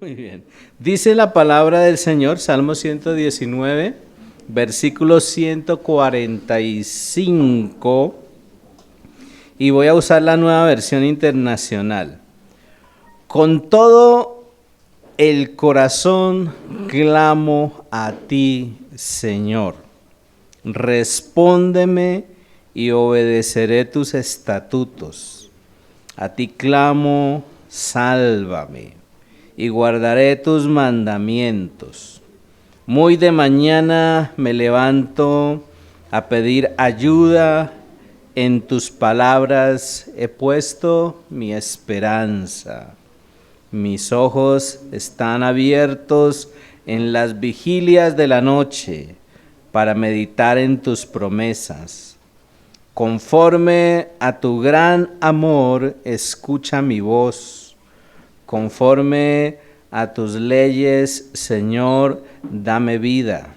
Muy bien. Dice la palabra del Señor, Salmo 119, versículo 145, y voy a usar la nueva versión internacional. Con todo el corazón clamo a ti, Señor. Respóndeme y obedeceré tus estatutos. A ti clamo, sálvame, y guardaré tus mandamientos. Muy de mañana me levanto a pedir ayuda, en tus palabras he puesto mi esperanza. Mis ojos están abiertos en las vigilias de la noche para meditar en tus promesas. Conforme a tu gran amor, escucha mi voz. Conforme a tus leyes, Señor, dame vida.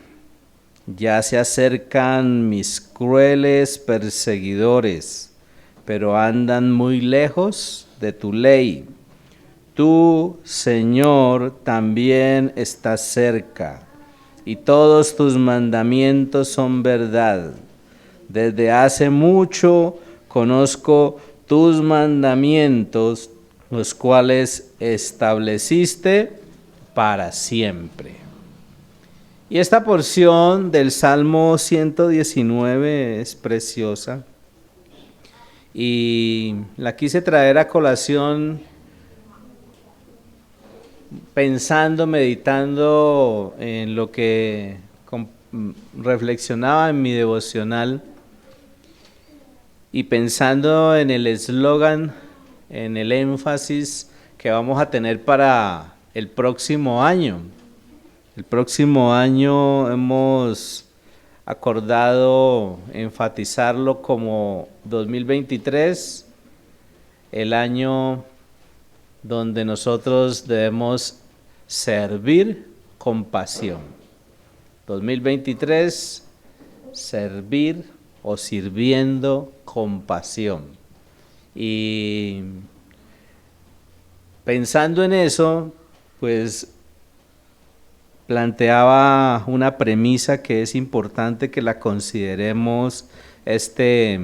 Ya se acercan mis crueles perseguidores, pero andan muy lejos de tu ley. Tú, Señor, también estás cerca, y todos tus mandamientos son verdad. Desde hace mucho conozco tus mandamientos, los cuales estableciste para siempre. Y esta porción del Salmo 119 es preciosa y la quise traer a colación pensando, meditando en lo que reflexionaba en mi devocional y pensando en el eslogan, en el énfasis que vamos a tener para el próximo año. El próximo año hemos acordado enfatizarlo como 2023, el año donde nosotros debemos servir con pasión. 2023, servir o sirviendo con pasión. Y pensando en eso, pues planteaba una premisa que es importante que la consideremos este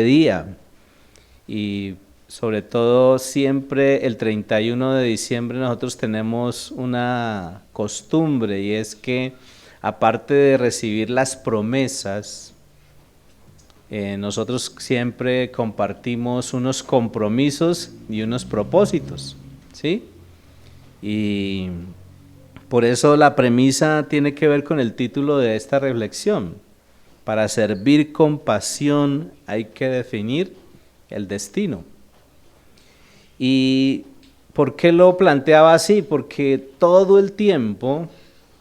día. Y sobre todo siempre el 31 de diciembre nosotros tenemos una costumbre y es que aparte de recibir las promesas, nosotros siempre compartimos unos compromisos y unos propósitos, ¿sí? Y por eso la premisa tiene que ver con el título de esta reflexión. Para servir con pasión hay que definir el destino. ¿Y por qué lo planteaba así? Porque todo el tiempo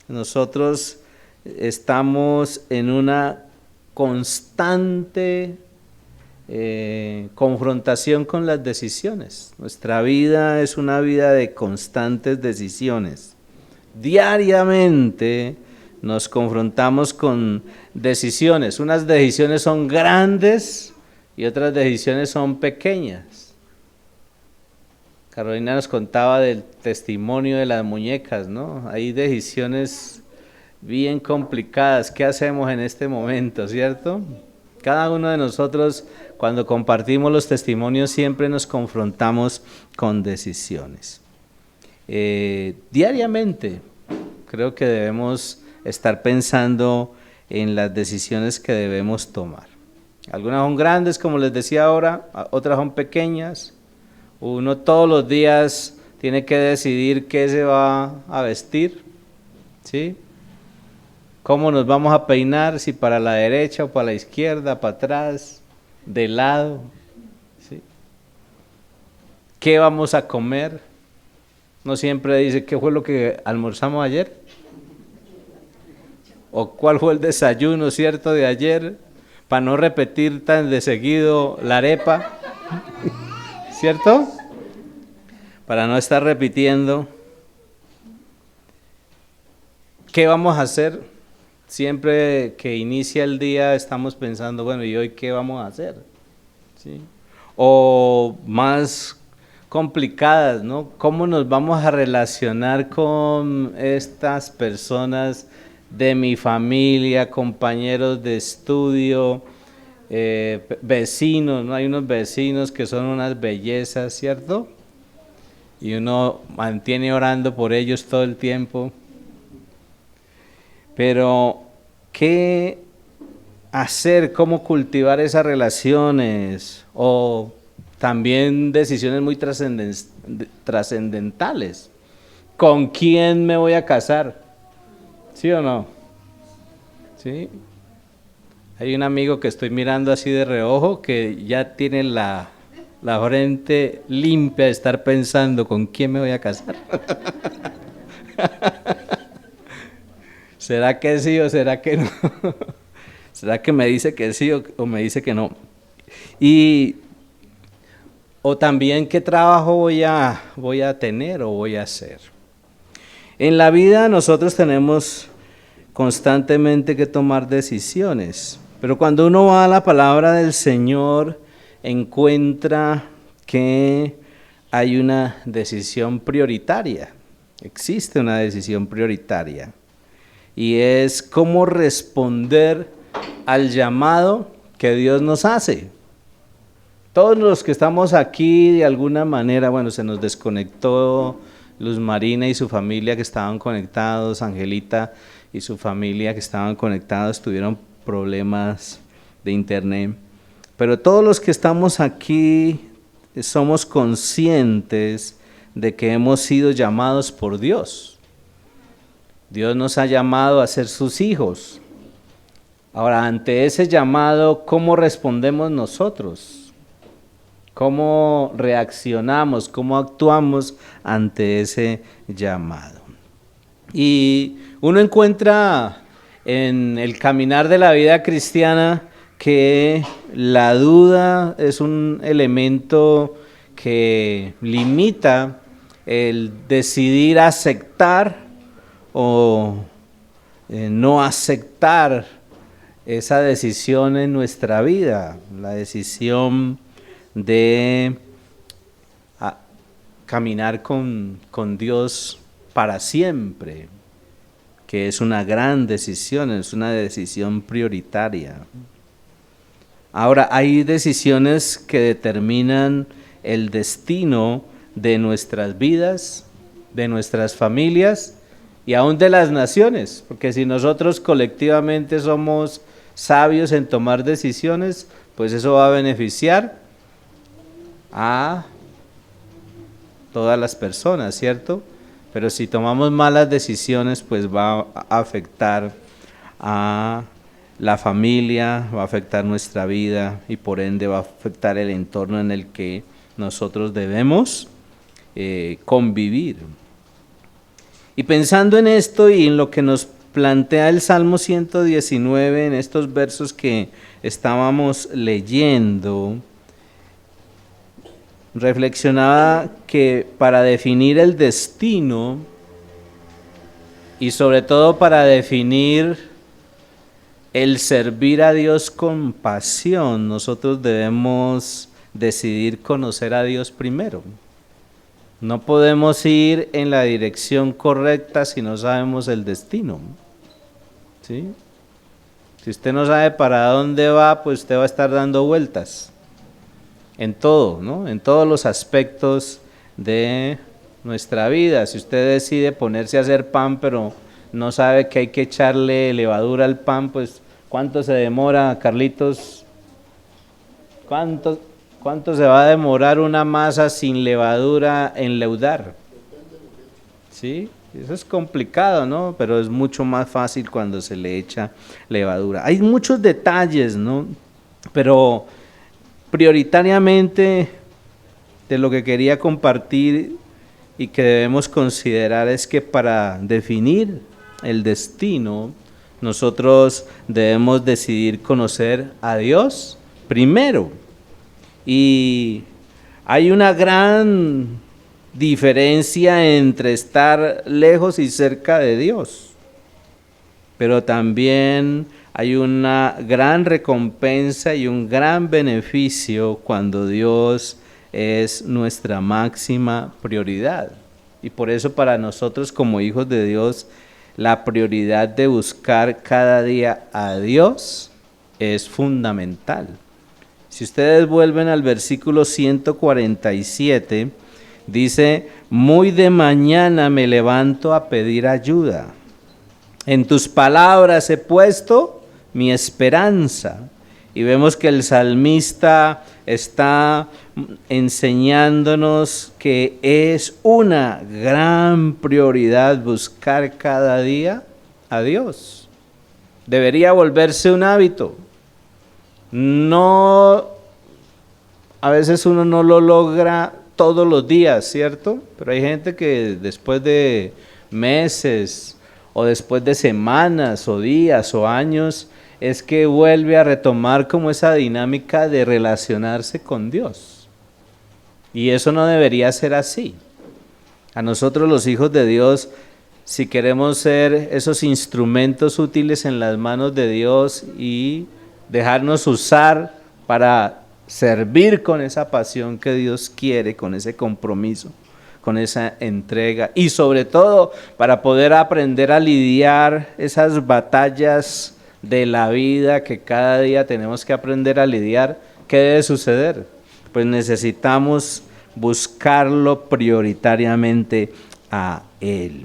nosotros estamos en una constante confrontación con las decisiones. Nuestra vida es una vida de constantes decisiones. Diariamente nos confrontamos con decisiones. Unas decisiones son grandes y otras decisiones son pequeñas. Carolina nos contaba del testimonio de las muñecas, ¿no? Hay decisiones bien complicadas. ¿Qué hacemos en este momento, cierto? Cada uno de nosotros, cuando compartimos los testimonios, siempre nos confrontamos con decisiones. Diariamente creo que debemos estar pensando en las decisiones que debemos tomar. Algunas son grandes, como les decía ahora, otras son pequeñas. Uno todos los días tiene que decidir qué se va a vestir, ¿sí? Cómo nos vamos a peinar, si para la derecha o para la izquierda, para atrás, de lado, ¿sí? ¿Qué vamos a comer? No siempre dice qué fue lo que almorzamos ayer o cuál fue el desayuno, ¿cierto?, de ayer, para no repetir tan de seguido la arepa, ¿cierto? Para no estar repitiendo. ¿Qué vamos a hacer? Siempre que inicia el día estamos pensando, bueno, ¿y hoy qué vamos a hacer? ¿Sí? O más complicadas, ¿no? ¿Cómo nos vamos a relacionar con estas personas de mi familia, compañeros de estudio, vecinos, ¿no? Hay unos vecinos que son unas bellezas, ¿cierto? Y uno mantiene orando por ellos todo el tiempo. Pero, ¿qué hacer? ¿Cómo cultivar esas relaciones? O también decisiones muy trascendentales. ¿Con quién me voy a casar? ¿Sí o no? ¿Sí? Hay un amigo que estoy mirando así de reojo que ya tiene la frente limpia de estar pensando con quién me voy a casar. ¿Será que sí o será que no? ¿Será que me dice que sí o me dice que no? Y o también qué trabajo voy a tener o voy a hacer. En la vida nosotros tenemos constantemente que tomar decisiones, pero cuando uno va a la palabra del Señor encuentra que hay una decisión prioritaria, existe una decisión prioritaria, y es cómo responder al llamado que Dios nos hace. Todos los que estamos aquí de alguna manera, bueno, se nos desconectó Luz Marina y su familia que estaban conectados, Angelita y su familia que estaban conectados, tuvieron problemas de internet. Pero todos los que estamos aquí somos conscientes de que hemos sido llamados por Dios. Dios nos ha llamado a ser sus hijos. Ahora, ante ese llamado, ¿cómo respondemos nosotros? ¿Cómo reaccionamos? ¿Cómo actuamos ante ese llamado? Y uno encuentra en el caminar de la vida cristiana que la duda es un elemento que limita el decidir aceptar o no aceptar esa decisión en nuestra vida, la decisión de caminar con Dios para siempre, que es una gran decisión, es una decisión prioritaria. Ahora, hay decisiones que determinan el destino de nuestras vidas, de nuestras familias y aún de las naciones, porque si nosotros colectivamente somos sabios en tomar decisiones, pues eso va a beneficiar a todas las personas, ¿cierto? Pero si tomamos malas decisiones, pues va a afectar a la familia, va a afectar nuestra vida y por ende va a afectar el entorno en el que nosotros debemos convivir. Y pensando en esto y en lo que nos plantea el Salmo 119 en estos versos que estábamos leyendo, reflexionaba que para definir el destino y sobre todo para definir el servir a Dios con pasión, nosotros debemos decidir conocer a Dios primero. No podemos ir en la dirección correcta si no sabemos el destino, ¿sí? Si usted no sabe para dónde va, pues usted va a estar dando vueltas en todo, ¿no? En todos los aspectos de nuestra vida. Si usted decide ponerse a hacer pan, pero no sabe que hay que echarle levadura al pan, pues ¿cuánto se demora, Carlitos? ¿Cuánto se va a demorar una masa sin levadura en leudar? ¿Sí? Eso es complicado, ¿no? Pero es mucho más fácil cuando se le echa levadura. Hay muchos detalles, ¿no? Pero prioritariamente de lo que quería compartir y que debemos considerar es que para definir el destino, nosotros debemos decidir conocer a Dios primero. Y hay una gran diferencia entre estar lejos y cerca de Dios, pero también hay una gran recompensa y un gran beneficio cuando Dios es nuestra máxima prioridad. Y por eso para nosotros como hijos de Dios, la prioridad de buscar cada día a Dios es fundamental. Si ustedes vuelven al versículo 147, dice, muy de mañana me levanto a pedir ayuda. En tus palabras he puesto mi esperanza. Y vemos que el salmista está enseñándonos que es una gran prioridad buscar cada día a Dios. Debería volverse un hábito. No, a veces uno no lo logra todos los días, ¿cierto? Pero hay gente que después de meses o después de semanas o días o años es que vuelve a retomar como esa dinámica de relacionarse con Dios. Y eso no debería ser así. A nosotros los hijos de Dios, si queremos ser esos instrumentos útiles en las manos de Dios y dejarnos usar para servir con esa pasión que Dios quiere, con ese compromiso, con esa entrega y sobre todo para poder aprender a lidiar esas batallas de la vida que cada día tenemos que aprender a lidiar, ¿qué debe suceder? Pues necesitamos buscarlo prioritariamente a Él.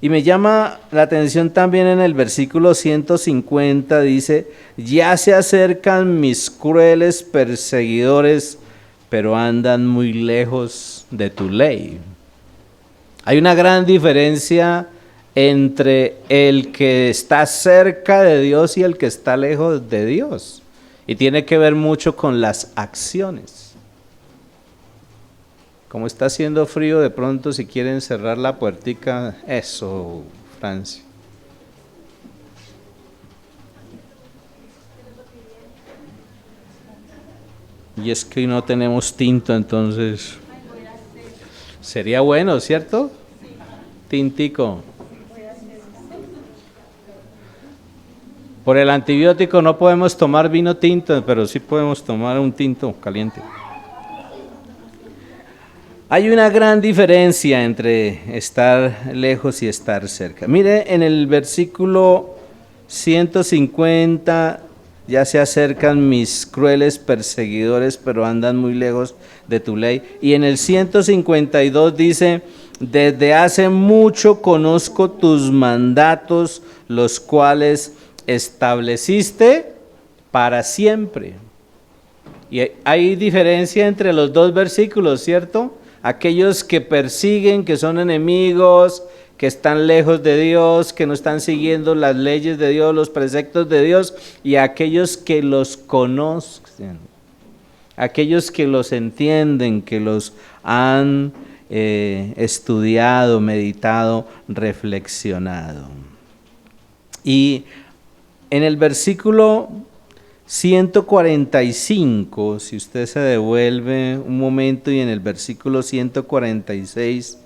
Y me llama la atención también en el versículo 150, dice, ya se acercan mis crueles perseguidores, pero andan muy lejos de tu ley. Hay una gran diferencia entre el que está cerca de Dios y el que está lejos de Dios. Y tiene que ver mucho con las acciones. Como está haciendo frío, de pronto si quieren cerrar la puertica, eso, Francia. Y es que no tenemos tinto, entonces sería bueno, ¿cierto? Tintico. Por el antibiótico no podemos tomar vino tinto, pero sí podemos tomar un tinto caliente. Hay una gran diferencia entre estar lejos y estar cerca. Mire, en el versículo 150, ya se acercan mis crueles perseguidores, pero andan muy lejos de tu ley. Y en el 152 dice, desde hace mucho conozco tus mandatos, los cuales estableciste para siempre. Y hay diferencia entre los dos versículos, ¿cierto? Aquellos que persiguen, que son enemigos, que están lejos de Dios, que no están siguiendo las leyes de Dios, los preceptos de Dios, y aquellos que los conocen, aquellos que los entienden, que los han estudiado, meditado, reflexionado. Y en el versículo 145, si usted se devuelve un momento, y en el versículo 146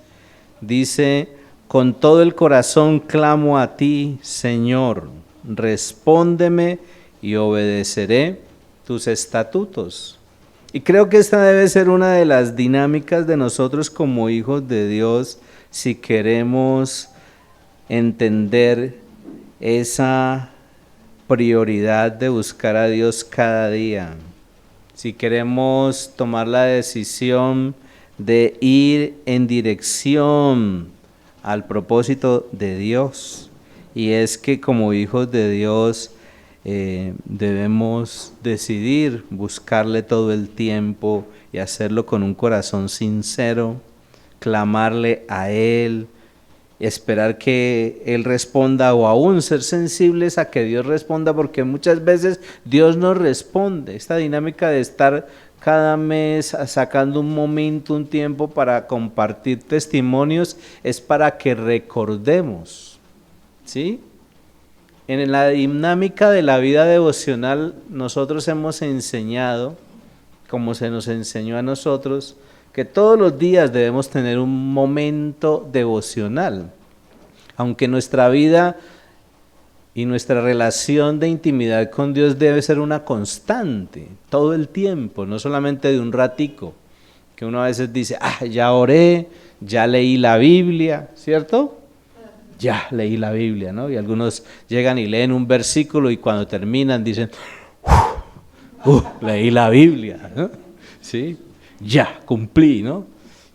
dice, con todo el corazón clamo a ti, Señor, respóndeme y obedeceré tus estatutos. Y creo que esta debe ser una de las dinámicas de nosotros como hijos de Dios, si queremos entender esa prioridad de buscar a Dios cada día. Si queremos tomar la decisión de ir en dirección al propósito de Dios, y es que como hijos de Dios debemos decidir buscarle todo el tiempo y hacerlo con un corazón sincero, clamarle a Él, esperar que Él responda, o aún ser sensibles a que Dios responda, porque muchas veces Dios nos responde. Esta dinámica de estar cada mes sacando un momento, un tiempo para compartir testimonios, es para que recordemos, ¿sí? En la dinámica de la vida devocional nosotros hemos enseñado, como se nos enseñó a nosotros, que todos los días debemos tener un momento devocional, aunque nuestra vida y nuestra relación de intimidad con Dios debe ser una constante, todo el tiempo, no solamente de un ratico. que uno a veces dice, ya oré, ya leí la Biblia, ¿cierto? Ya leí la Biblia, ¿no? Y algunos llegan y leen un versículo y cuando terminan dicen, leí la Biblia, ¿no? ¿Sí? Ya, cumplí, ¿no?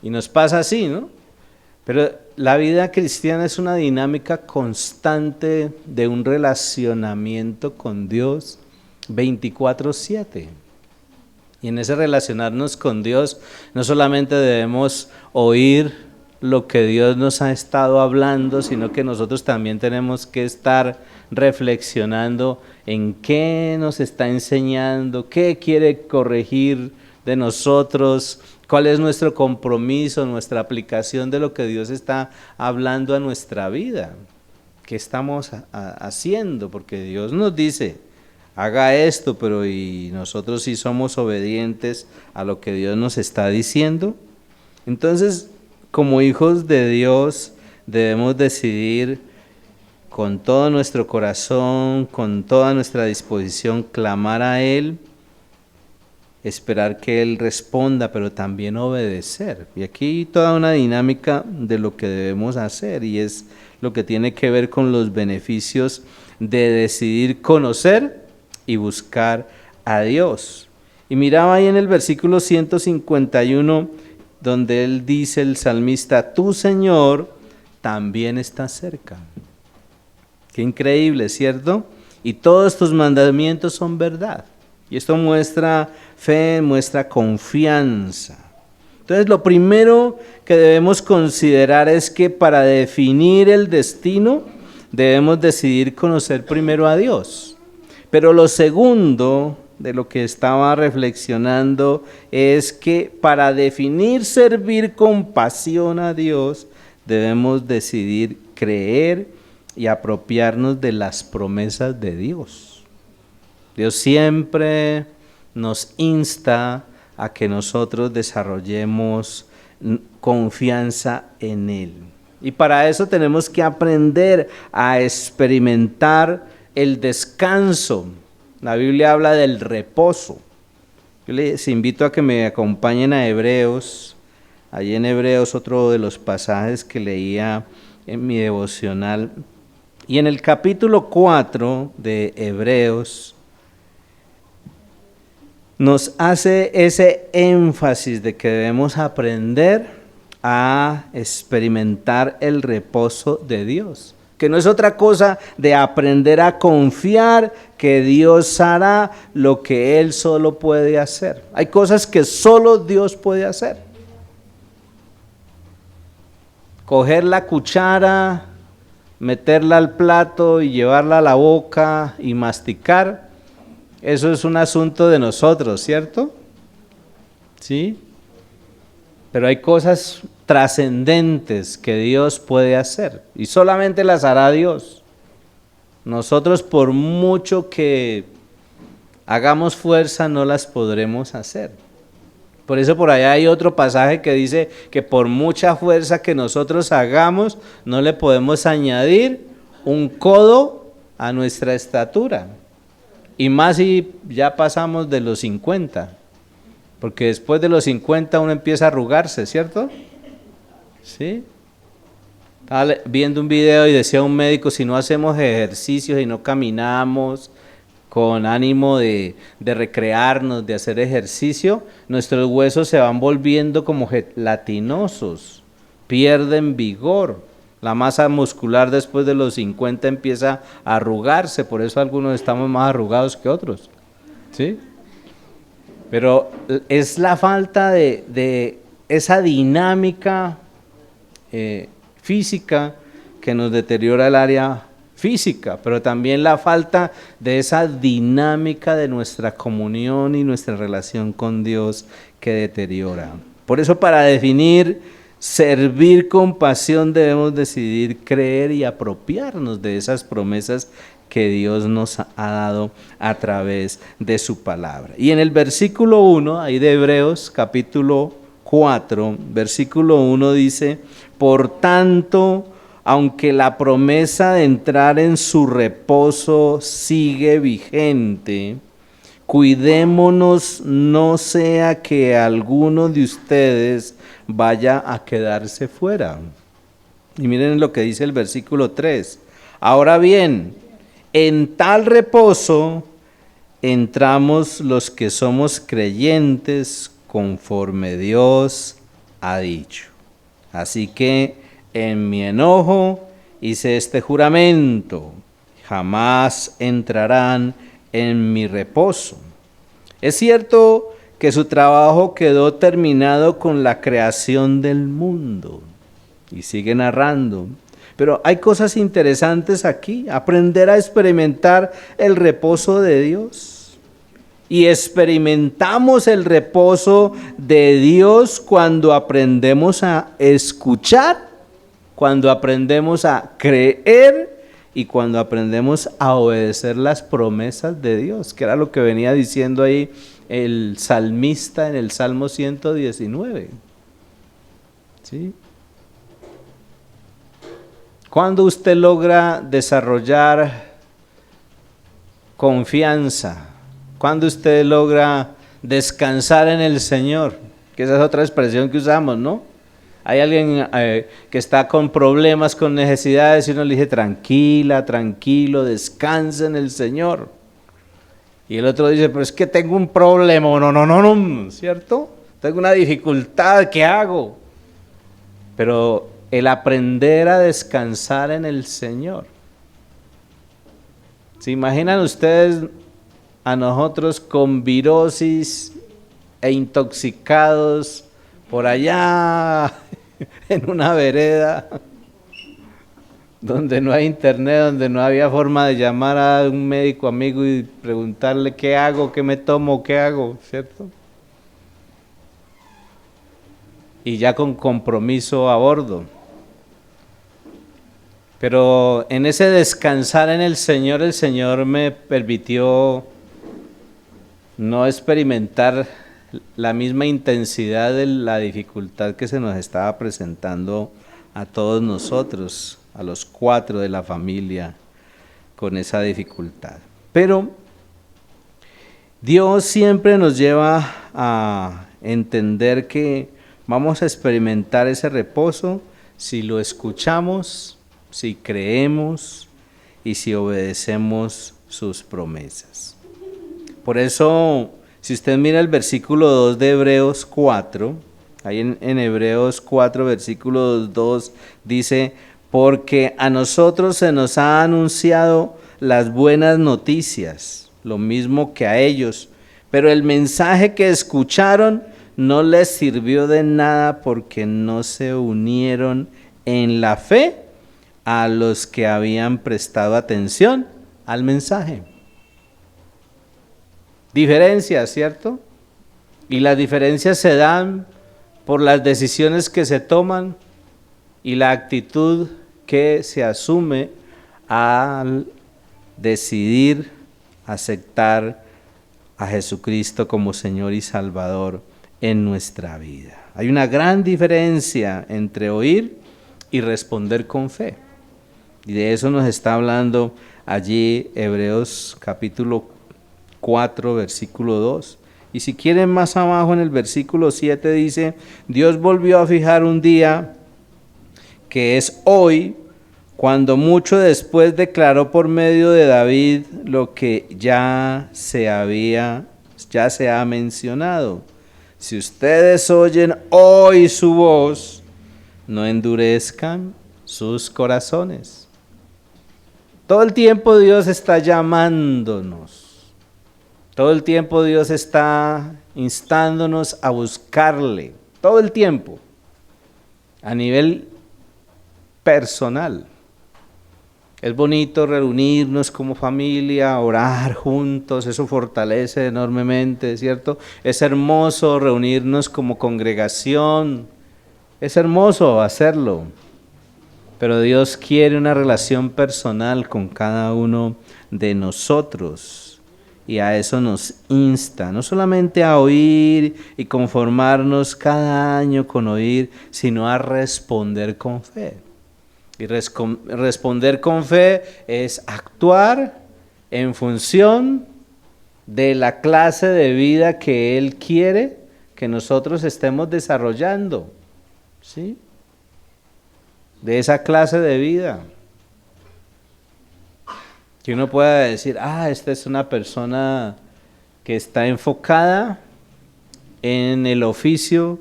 Y nos pasa así, ¿no? Pero la vida cristiana es una dinámica constante de un relacionamiento con Dios 24/7. Y en ese relacionarnos con Dios no solamente debemos oír lo que Dios nos ha estado hablando, sino que nosotros también tenemos que estar reflexionando en qué nos está enseñando, qué quiere corregir de nosotros, cuál es nuestro compromiso, nuestra aplicación de lo que Dios está hablando a nuestra vida, qué estamos haciendo, porque Dios nos dice, haga esto, pero ¿y nosotros sí somos obedientes a lo que Dios nos está diciendo? Entonces, como hijos de Dios, debemos decidir con todo nuestro corazón, con toda nuestra disposición, clamar a Él, esperar que Él responda, pero también obedecer. Y aquí toda una dinámica de lo que debemos hacer, y es lo que tiene que ver con los beneficios de decidir conocer y buscar a Dios. Y miraba ahí en el versículo 151, donde él dice, el salmista, tu Señor también está cerca. Qué increíble, ¿cierto? Y todos tus mandamientos son verdad. Y esto muestra fe, muestra confianza. Entonces, lo primero que debemos considerar es que para definir el destino, debemos decidir conocer primero a Dios. Pero lo segundo de lo que estaba reflexionando es que para definir servir con pasión a Dios, debemos decidir creer y apropiarnos de las promesas de Dios. Dios siempre nos insta a que nosotros desarrollemos confianza en Él. Y para eso tenemos que aprender a experimentar el descanso. La Biblia habla del reposo. Yo les invito a que me acompañen a Hebreos. Allí en Hebreos, otro de los pasajes que leía en mi devocional. Y en el capítulo 4 de Hebreos, nos hace ese énfasis de que debemos aprender a experimentar el reposo de Dios, que no es otra cosa de aprender a confiar que Dios hará lo que Él solo puede hacer. Hay cosas que solo Dios puede hacer. Coger la cuchara, meterla al plato y llevarla a la boca y masticar, eso es un asunto de nosotros, ¿cierto? ¿Sí? Pero hay cosas trascendentes que Dios puede hacer y solamente las hará Dios. Nosotros, por mucho que hagamos fuerza, no las podremos hacer. Por eso por allá hay otro pasaje que dice que por mucha fuerza que nosotros hagamos, no le podemos añadir un codo a nuestra estatura. Y más si ya pasamos de los 50, porque después de los 50 uno empieza a arrugarse, ¿cierto? ¿Sí? Estaba viendo un video y decía un médico, si no hacemos ejercicios y no caminamos con ánimo de recrearnos, de hacer ejercicio, nuestros huesos se van volviendo como gelatinosos, pierden vigor. La masa muscular después de los 50 empieza a arrugarse, por eso algunos estamos más arrugados que otros, ¿sí? Pero es la falta de esa dinámica física que nos deteriora el área física, pero también la falta de esa dinámica de nuestra comunión y nuestra relación con Dios que deteriora. Por eso, para definir servir con pasión, debemos decidir creer y apropiarnos de esas promesas que Dios nos ha dado a través de su palabra. Y en el versículo 1, ahí de Hebreos, capítulo 4, versículo 1 dice, por tanto, aunque la promesa de entrar en su reposo sigue vigente, cuidémonos, no sea que alguno de ustedes vaya a quedarse fuera. Y miren lo que dice el versículo 3. Ahora bien, en tal reposo entramos los que somos creyentes conforme Dios ha dicho. Así que en mi enojo hice este juramento: jamás entrarán en mi reposo. Es cierto que su trabajo quedó terminado con la creación del mundo. Y sigue narrando. Pero hay cosas interesantes aquí. Aprender a experimentar el reposo de Dios. Y experimentamos el reposo de Dios cuando aprendemos a escuchar, cuando aprendemos a creer y cuando aprendemos a obedecer las promesas de Dios, que era lo que venía diciendo ahí el salmista en el Salmo 119. ¿Sí? Cuando usted logra desarrollar confianza, cuando usted logra descansar en el Señor, que esa es otra expresión que usamos, ¿no? Hay alguien que está con problemas, con necesidades, y uno le dice: tranquila, tranquilo, descansa en el Señor. Y el otro dice: pero es que tengo un problema, no, ¿cierto? Tengo una dificultad, ¿qué hago? Pero el aprender a descansar en el Señor. ¿Se imaginan ustedes a nosotros con virosis e intoxicados por allá en una vereda donde no hay internet, donde no había forma de llamar a un médico amigo y preguntarle qué hago, qué me tomo, qué hago, ¿cierto? Y ya con compromiso a bordo. Pero en ese descansar en el Señor me permitió no experimentar la misma intensidad de la dificultad que se nos estaba presentando a todos nosotros, a los 4 de la familia, con esa dificultad. Pero Dios siempre nos lleva a entender que vamos a experimentar ese reposo si lo escuchamos, si creemos y si obedecemos sus promesas. Por eso, si usted mira el versículo 2 de Hebreos 4, ahí en Hebreos 4, versículo 2, dice: porque a nosotros se nos ha anunciado las buenas noticias, lo mismo que a ellos, pero el mensaje que escucharon no les sirvió de nada porque no se unieron en la fe a los que habían prestado atención al mensaje. Diferencias, ¿cierto? Y las diferencias se dan por las decisiones que se toman y la actitud que se asume al decidir aceptar a Jesucristo como Señor y Salvador en nuestra vida. Hay una gran diferencia entre oír y responder con fe. Y de eso nos está hablando allí Hebreos capítulo 4, versículo 2. Y si quieren más abajo en el versículo 7 dice: Dios volvió a fijar un día que es hoy, cuando mucho después declaró por medio de David lo que ya se ha mencionado. Si ustedes oyen hoy su voz, no endurezcan sus corazones. Todo el tiempo Dios está llamándonos. Todo el tiempo Dios está instándonos a buscarle. Todo el tiempo. A nivel personal. Es bonito reunirnos como familia, orar juntos, eso fortalece enormemente, ¿cierto? Es hermoso reunirnos como congregación, es hermoso hacerlo, pero Dios quiere una relación personal con cada uno de nosotros y a eso nos insta, no solamente a oír y conformarnos cada año con oír, sino a responder con fe. Y responder con fe es actuar en función de la clase de vida que Él quiere que nosotros estemos desarrollando, ¿sí? De esa clase de vida. Que uno pueda decir, esta es una persona que está enfocada en el oficio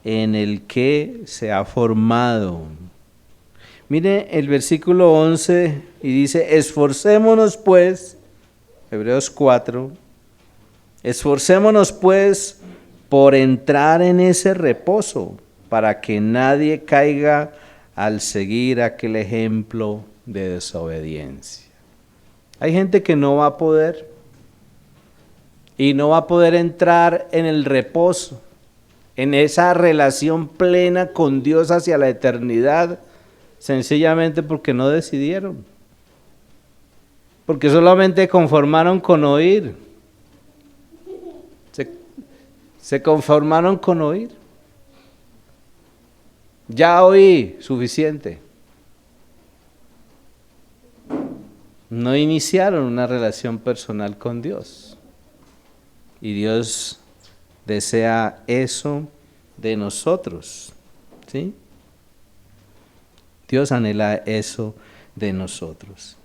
en el que se ha formado. Mire el versículo 11 y dice, esforcémonos pues, Hebreos 4, esforcémonos pues por entrar en ese reposo, para que nadie caiga al seguir aquel ejemplo de desobediencia. Hay gente que no va a poder, y no va a poder entrar en el reposo, en esa relación plena con Dios hacia la eternidad, sencillamente porque no decidieron, porque solamente conformaron con oír, se conformaron con oír. Ya oí, suficiente. No iniciaron una relación personal con Dios. Y Dios desea eso de nosotros, ¿sí? Dios anhela eso de nosotros.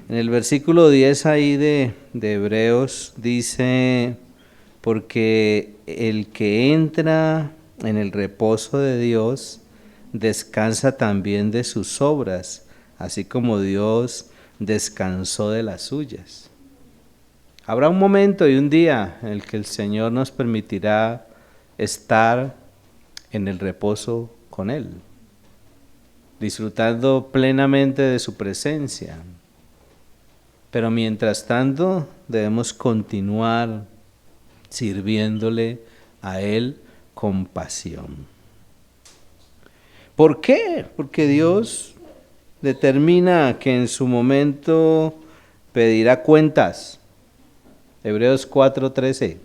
En el versículo 10 ahí de Hebreos dice, porque el que entra en el reposo de Dios descansa también de sus obras, así como Dios descansó de las suyas. Habrá un momento y un día en el que el Señor nos permitirá estar en el reposo con Él, disfrutando plenamente de su presencia. Pero mientras tanto debemos continuar sirviéndole a Él con pasión. ¿Por qué? Porque Dios determina que en su momento pedirá cuentas. Hebreos 4:13.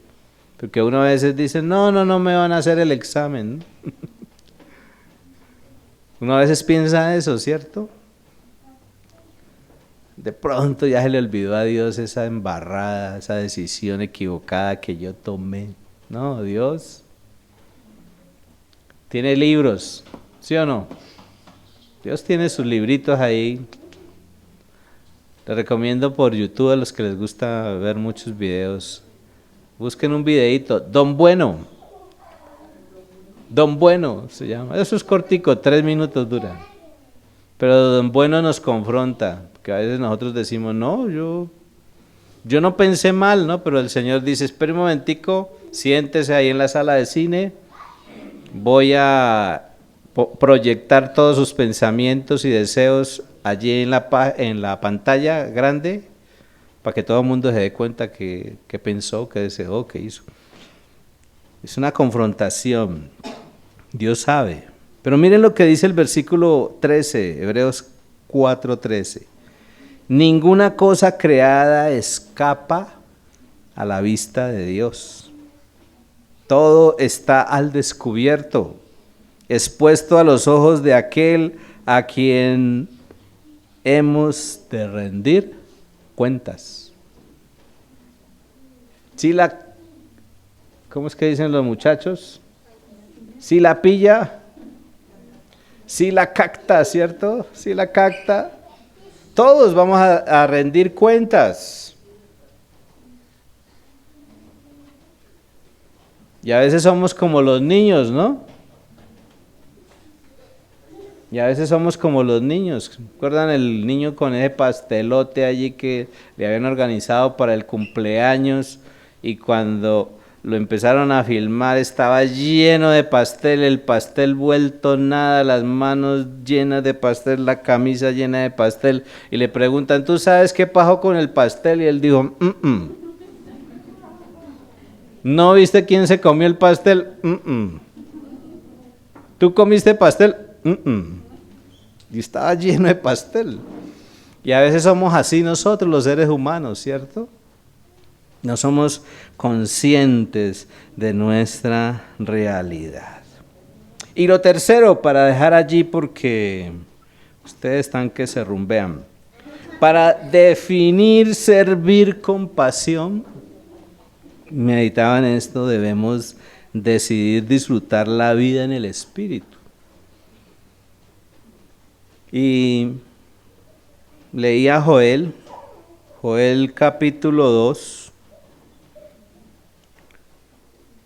Porque uno a veces dice, no me van a hacer el examen. Uno a veces piensa eso, ¿cierto? De pronto ya se le olvidó a Dios esa embarrada, esa decisión equivocada que yo tomé. No, Dios tiene libros, ¿sí o no? Dios tiene sus libritos ahí. Les recomiendo por YouTube a los que les gusta ver muchos videos. Busquen un videito, Don Bueno se llama. Eso es cortico, 3 minutos dura. Pero Don Bueno nos confronta, que a veces nosotros decimos, no, yo no pensé mal, ¿no? Pero el Señor dice, espere un momentico, siéntese ahí en la sala de cine, voy a proyectar todos sus pensamientos y deseos allí en la pantalla grande, para que todo el mundo se dé cuenta que pensó, que deseó, que hizo. Es una confrontación. Dios sabe. Pero miren lo que dice el versículo 13, Hebreos 4:13. Ninguna cosa creada escapa a la vista de Dios. Todo está al descubierto, expuesto a los ojos de aquel a quien hemos de rendir cuentas. ¿Cómo es que dicen los muchachos? Si la pilla, si la capta, ¿cierto? Si la capta, todos vamos a rendir cuentas. Y a veces somos como los niños, ¿no? Y a veces somos como los niños. ¿Recuerdan el niño con ese pastelote allí que le habían organizado para el cumpleaños? Y cuando lo empezaron a filmar estaba lleno de pastel, el pastel vuelto nada, las manos llenas de pastel, la camisa llena de pastel. Y le preguntan, ¿tú sabes qué pasó con el pastel? Y él dijo, ¿no viste quién se comió el pastel? ¿Tú comiste pastel? Y estaba lleno de pastel. Y a veces somos así nosotros, los seres humanos, ¿cierto? No somos conscientes de nuestra realidad. Y lo tercero, para dejar allí, porque ustedes están que se rumbean, para definir servir con pasión, meditaba en esto, debemos decidir disfrutar la vida en el Espíritu. Y leía Joel capítulo 2,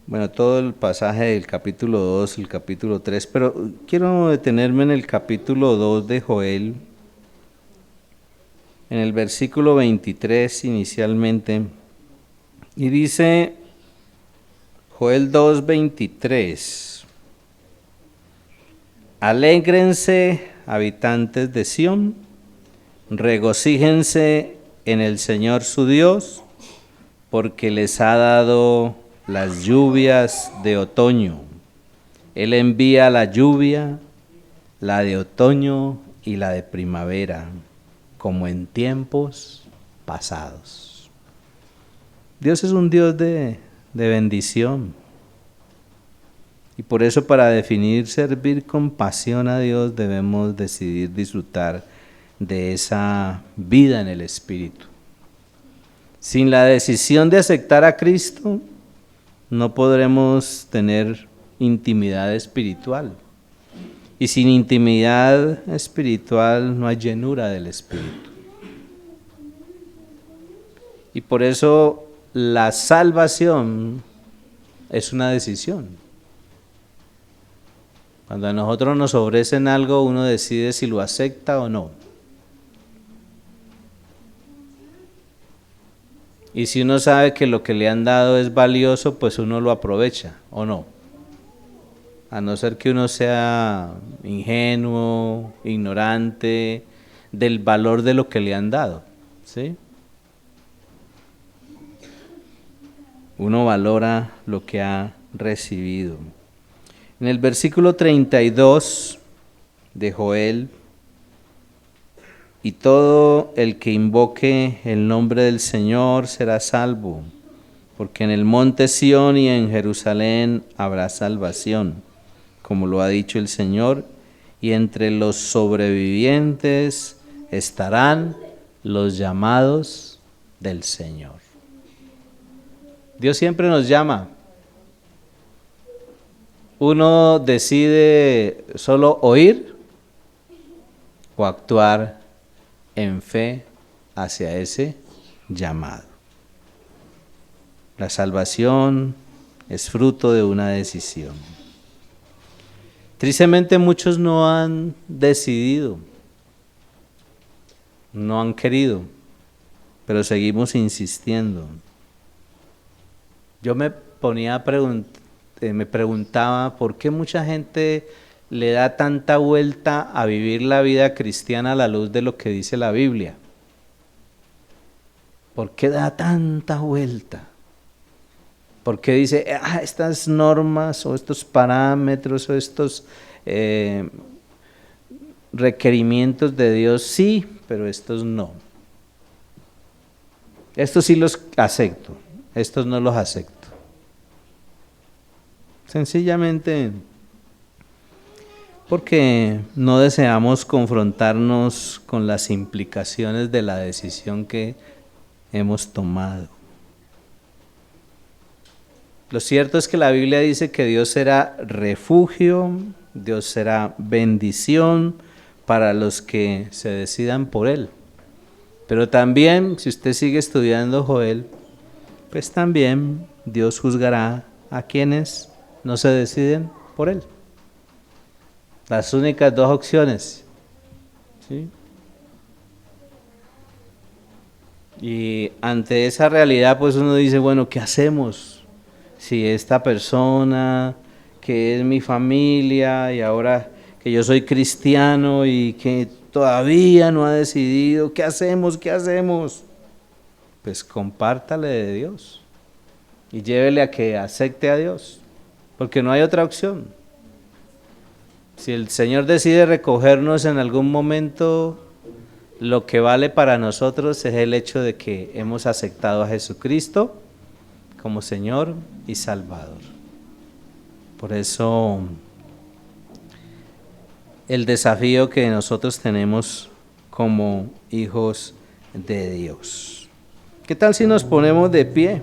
bueno, todo el pasaje del capítulo 2, el capítulo 3, pero quiero detenerme en el capítulo 2 de Joel, en el versículo 23 inicialmente, y dice Joel 2:23, alégrense, habitantes de Sión, regocíjense en el Señor su Dios, porque les ha dado las lluvias de otoño. Él envía la lluvia, la de otoño y la de primavera, como en tiempos pasados. Dios es un Dios de bendición. Y por eso, para definir servir con pasión a Dios, debemos decidir disfrutar de esa vida en el Espíritu. Sin la decisión de aceptar a Cristo, no podremos tener intimidad espiritual. Y sin intimidad espiritual no hay llenura del Espíritu. Y por eso la salvación es una decisión. Cuando a nosotros nos ofrecen algo, uno decide si lo acepta o no. Y si uno sabe que lo que le han dado es valioso, pues uno lo aprovecha, ¿o no? A no ser que uno sea ingenuo, ignorante del valor de lo que le han dado, ¿sí? Uno valora lo que ha recibido. En el versículo 32 de Joel, y todo el que invoque el nombre del Señor será salvo, porque en el monte Sión y en Jerusalén habrá salvación, como lo ha dicho el Señor, y entre los sobrevivientes estarán los llamados del Señor. Dios siempre nos llama. Uno decide solo oír o actuar en fe hacia ese llamado. La salvación es fruto de una decisión. Tristemente muchos no han decidido, no han querido, pero seguimos insistiendo. Yo me preguntaba por qué mucha gente le da tanta vuelta a vivir la vida cristiana a la luz de lo que dice la Biblia. ¿Por qué da tanta vuelta? ¿Por qué dice, estas normas o estos parámetros o estos requerimientos de Dios sí, pero estos no? Estos sí los acepto, estos no los acepto. Sencillamente porque no deseamos confrontarnos con las implicaciones de la decisión que hemos tomado. Lo cierto es que la Biblia dice que Dios será refugio, Dios será bendición para los que se decidan por Él. Pero también, si usted sigue estudiando Joel, pues también Dios juzgará a quienes no se deciden por Él. Las únicas dos opciones, ¿sí? Y ante esa realidad, pues uno dice, bueno, ¿qué hacemos? Si esta persona que es mi familia y ahora que yo soy cristiano y que todavía no ha decidido, ¿qué hacemos? ¿Qué hacemos? Pues compártale de Dios y llévele a que acepte a Dios, porque no hay otra opción. Si el Señor decide recogernos en algún momento, lo que vale para nosotros es el hecho de que hemos aceptado a Jesucristo como Señor y Salvador. Por eso, el desafío que nosotros tenemos como hijos de Dios. ¿Qué tal si nos ponemos de pie?